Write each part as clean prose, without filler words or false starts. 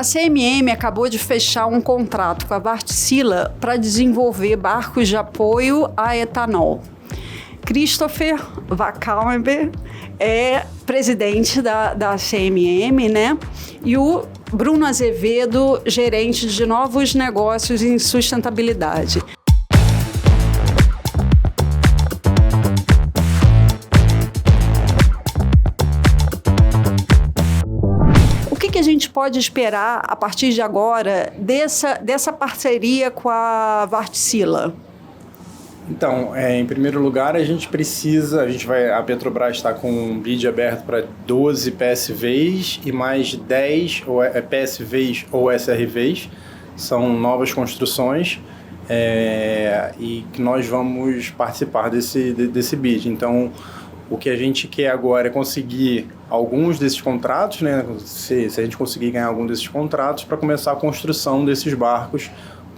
A CMM acabou de fechar um contrato com a Wärtsilä para desenvolver barcos de apoio a etanol. Christopher Wackelberg é presidente da CMM, né? E o Bruno Azevedo, gerente de novos negócios em sustentabilidade. O que a gente pode esperar a partir de agora dessa parceria com a Wärtsilä? Então, em primeiro lugar, a Petrobras está com um bid aberto para 12 PSVs e mais 10 PSVs ou SRVs, são novas construções, e que nós vamos participar desse bid. Então, o que a gente quer agora é conseguir alguns desses contratos, né? Se a gente conseguir ganhar algum desses contratos, para começar a construção desses barcos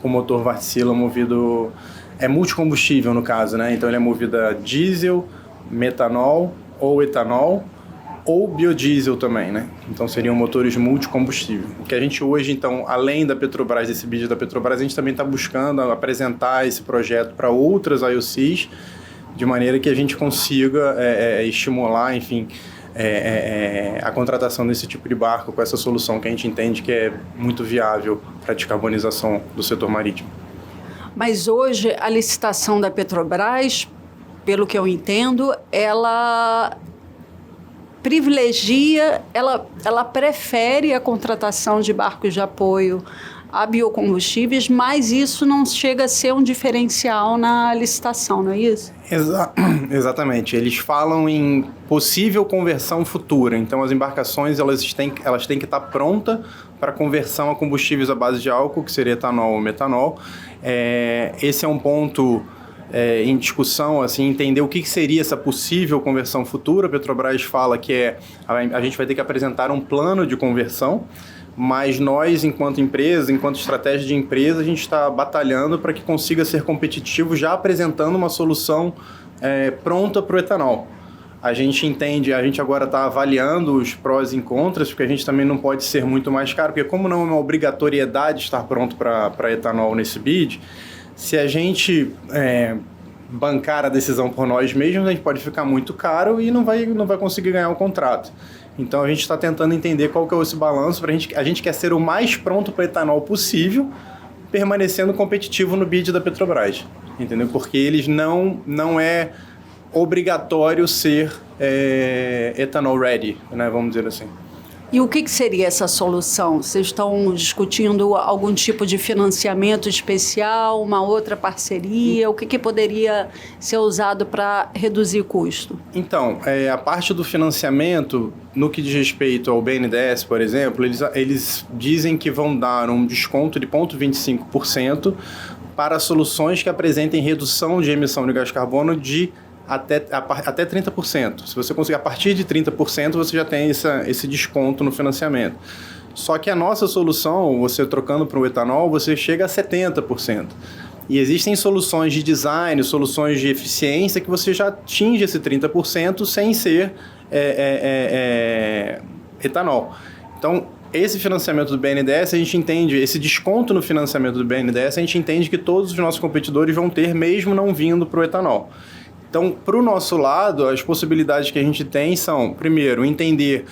com motor Wärtsilä movido... É multicombustível no caso, né? Então ele é movido a diesel, metanol ou etanol ou biodiesel também, né? Então seriam motores multicombustível. O que a gente hoje, então, além da Petrobras, desse bid da Petrobras, a gente também está buscando apresentar esse projeto para outras IOCs, de maneira que a gente consiga estimular, enfim, a contratação desse tipo de barco com essa solução que a gente entende que é muito viável para a descarbonização do setor marítimo. Mas hoje a licitação da Petrobras, pelo que eu entendo, ela privilegia, ela prefere a contratação de barcos de apoio a biocombustíveis, mas isso não chega a ser um diferencial na licitação, não é isso? Exatamente. Eles falam em possível conversão futura. Então, as embarcações elas têm que estar prontas para conversão a combustíveis à base de álcool, que seria etanol ou metanol. Esse é um ponto em discussão, assim, entender o que seria essa possível conversão futura. A Petrobras fala que a gente vai ter que apresentar um plano de conversão, mas nós, enquanto empresa, enquanto estratégia de empresa, a gente está batalhando para que consiga ser competitivo, já apresentando uma solução pronta para o etanol. A gente agora está avaliando os prós e contras, porque a gente também não pode ser muito mais caro, porque como não é uma obrigatoriedade estar pronto para etanol nesse bid, se a gente bancar a decisão por nós mesmos, a gente pode ficar muito caro e não vai conseguir ganhar o contrato. Então a gente está tentando entender qual que é esse balanço. A gente quer ser o mais pronto para etanol possível, permanecendo competitivo no bid da Petrobras, entendeu? Porque eles não é obrigatório ser etanol ready, né? Vamos dizer assim. E o que seria essa solução? Vocês estão discutindo algum tipo de financiamento especial, uma outra parceria? O que poderia ser usado para reduzir o custo? Então, a parte do financiamento, no que diz respeito ao BNDES, por exemplo, eles dizem que vão dar um desconto de 0,25% para soluções que apresentem redução de emissão de gás carbono de até 30%. Se você conseguir a partir de 30%, você já tem esse desconto no financiamento. Só que a nossa solução, você trocando para o etanol, você chega a 70%. E existem soluções de design, soluções de eficiência que você já atinge esse 30% sem ser etanol. Então, esse financiamento do BNDES, a gente entende, esse desconto no financiamento do BNDES, a gente entende que todos os nossos competidores vão ter, mesmo não vindo para o etanol. Então, para o nosso lado, as possibilidades que a gente tem são, primeiro, entender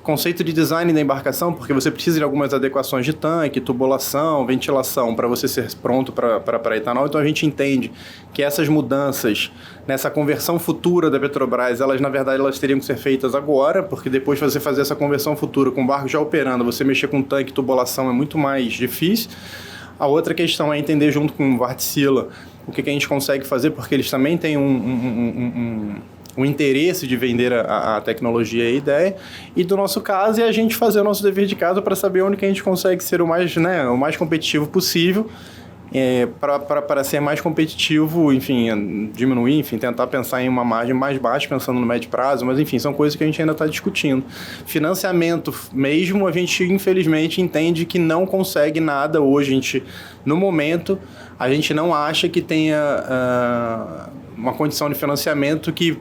conceito de design da embarcação, porque você precisa de algumas adequações de tanque, tubulação, ventilação, para você ser pronto para etanol. Então, a gente entende que essas mudanças, nessa conversão futura da Petrobras, na verdade, elas teriam que ser feitas agora, porque depois de você fazer essa conversão futura com o barco já operando, você mexer com tanque e tubulação é muito mais difícil. A outra questão é entender junto com o Wärtsilä o que a gente consegue fazer, porque eles também têm um interesse de vender a tecnologia e a ideia. E do nosso caso é a gente fazer o nosso dever de casa para saber onde que a gente consegue ser o mais competitivo possível, para ser mais competitivo, enfim, diminuir, enfim, tentar pensar em uma margem mais baixa, pensando no médio prazo, mas enfim, são coisas que a gente ainda está discutindo. Financiamento mesmo, a gente infelizmente entende que não consegue nada hoje, no momento, a gente não acha que tenha uma condição de financiamento que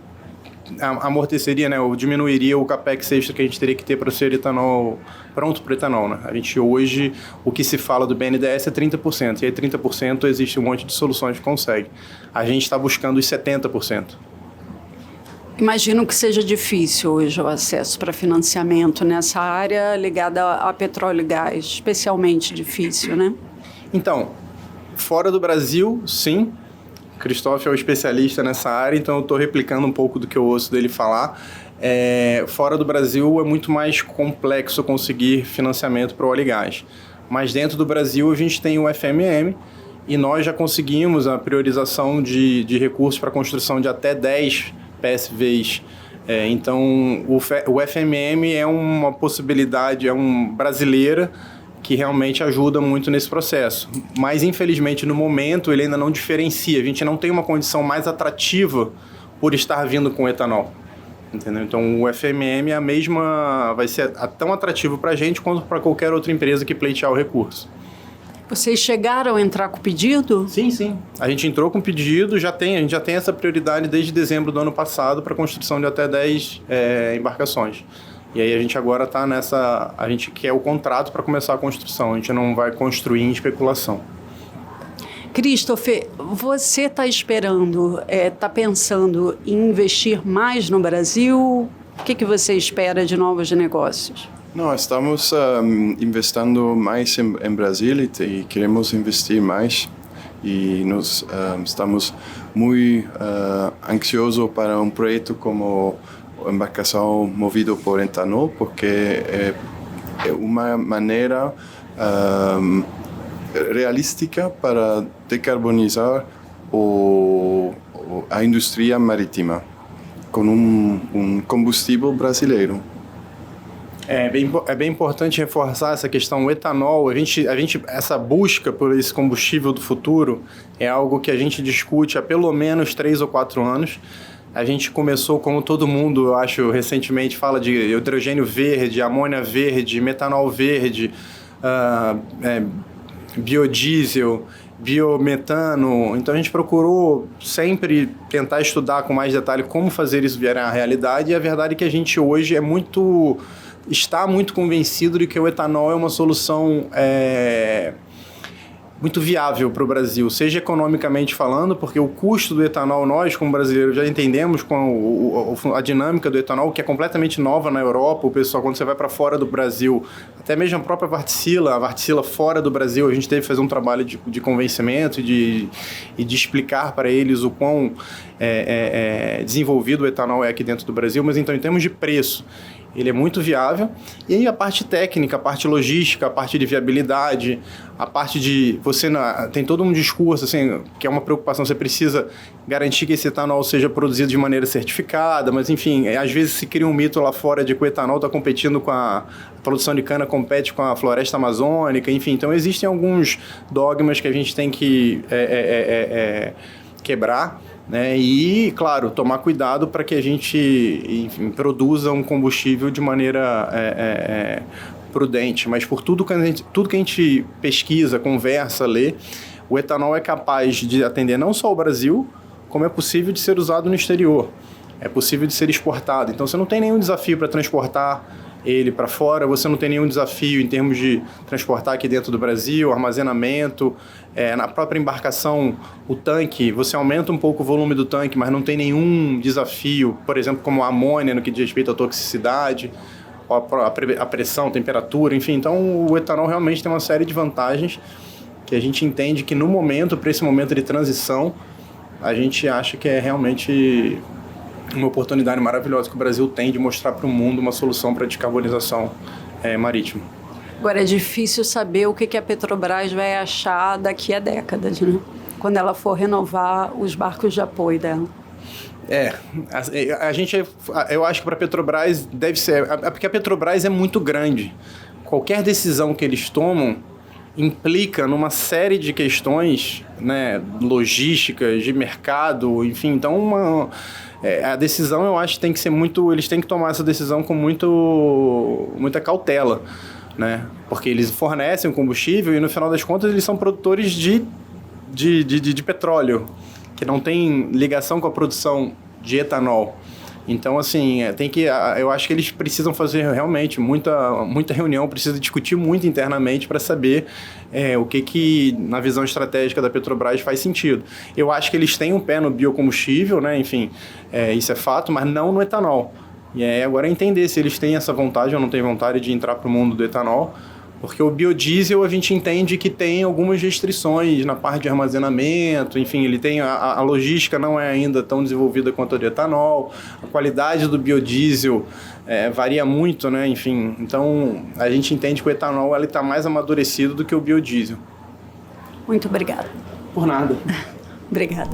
amorteceria, né, ou diminuiria o capex extra que a gente teria que ter para ser etanol, pronto para etanol, né? A gente hoje, o que se fala do BNDES é 30%, e aí 30% existe um monte de soluções que consegue. A gente está buscando os 70%. Imagino que seja difícil hoje o acesso para financiamento nessa área ligada a petróleo e gás, especialmente difícil, né? Então, fora do Brasil, sim. Christoph é o especialista nessa área, então eu estou replicando um pouco do que eu ouço dele falar. Fora do Brasil é muito mais complexo conseguir financiamento para o óleo e gás. Mas dentro do Brasil a gente tem o FMM e nós já conseguimos a priorização de recursos para a construção de até 10 PSVs. Então o FMM é uma possibilidade, brasileira, que realmente ajuda muito nesse processo. Mas, infelizmente, no momento, ele ainda não diferencia. A gente não tem uma condição mais atrativa por estar vindo com etanol. Entendeu? Então, o FMM vai ser tão atrativo para a gente quanto para qualquer outra empresa que pleitear o recurso. Vocês chegaram a entrar com pedido? Sim, sim. A gente entrou com pedido, a gente já tem essa prioridade desde dezembro do ano passado para a construção de até 10 embarcações. E aí a gente agora está a gente quer o contrato para começar a construção, a gente não vai construir em especulação. Christopher, você está esperando, está pensando em investir mais no Brasil? O que você espera de novos negócios? Não, estamos investindo mais em Brasil e queremos investir mais. E nós estamos muito ansiosos para um projeto como embarcação movida por etanol, porque é uma maneira realística para decarbonizar a indústria marítima com um combustível brasileiro. É bem importante reforçar essa questão. O etanol, essa busca por esse combustível do futuro é algo que a gente discute há pelo menos 3 ou 4 anos. A gente começou, como todo mundo, eu acho, recentemente, fala de hidrogênio verde, amônia verde, metanol verde, biodiesel, biometano. Então a gente procurou sempre tentar estudar com mais detalhe como fazer isso virar a realidade, e a verdade é que a gente hoje está muito convencido de que o etanol é uma solução muito viável para o Brasil, seja economicamente falando, porque o custo do etanol, nós como brasileiros já entendemos com a dinâmica do etanol, que é completamente nova na Europa. O pessoal, quando você vai para fora do Brasil, até mesmo a própria a Wärtsilä fora do Brasil, a gente teve que fazer um trabalho de convencimento e de explicar para eles o quão desenvolvido o etanol é aqui dentro do Brasil. Mas então, em termos de preço, ele é muito viável. E aí a parte técnica, a parte logística, a parte de viabilidade, a parte de... tem todo um discurso, assim, que é uma preocupação. Você precisa garantir que esse etanol seja produzido de maneira certificada, mas, enfim, às vezes se cria um mito lá fora de que o etanol está competindo com a produção de cana, compete com a floresta amazônica, enfim. Então, existem alguns dogmas que a gente tem que quebrar, né? E, claro, tomar cuidado para que a gente, enfim, produza um combustível de maneira prudente. Mas por tudo que a gente pesquisa, conversa, lê, o etanol é capaz de atender não só o Brasil, como é possível de ser usado no exterior. É possível de ser exportado. Então você não tem nenhum desafio para transportar ele para fora, você não tem nenhum desafio em termos de transportar aqui dentro do Brasil, armazenamento, na própria embarcação, o tanque, você aumenta um pouco o volume do tanque, mas não tem nenhum desafio, por exemplo, como a amônia no que diz respeito à toxicidade, a pressão, temperatura, enfim. Então o etanol realmente tem uma série de vantagens que a gente entende que no momento, para esse momento de transição, a gente acha que é realmente uma oportunidade maravilhosa que o Brasil tem de mostrar para o mundo uma solução para a descarbonização marítima. Agora, é difícil saber o que a Petrobras vai achar daqui a décadas, né? Quando ela for renovar os barcos de apoio dela. Eu acho que para a Petrobras deve ser... Porque a Petrobras é muito grande. Qualquer decisão que eles tomam implica numa série de questões, né, logísticas, de mercado, enfim. Então, a decisão, eu acho, tem que ser muito... Eles têm que tomar essa decisão com muita cautela, né? Porque eles fornecem o combustível e, no final das contas, eles são produtores de petróleo, que não tem ligação com a produção de etanol. Então, assim, eu acho que eles precisam fazer realmente muita reunião, precisa discutir muito internamente para saber o que na visão estratégica da Petrobras faz sentido. Eu acho que eles têm um pé no biocombustível, né? Enfim, isso é fato, mas não no etanol. E agora é entender se eles têm essa vontade ou não têm vontade de entrar para o mundo do etanol, porque o biodiesel a gente entende que tem algumas restrições na parte de armazenamento, enfim, ele tem a logística não é ainda tão desenvolvida quanto a do etanol, a qualidade do biodiesel varia muito, né? Enfim, então a gente entende que o etanol está mais amadurecido do que o biodiesel. Muito obrigada. Por nada. Obrigada.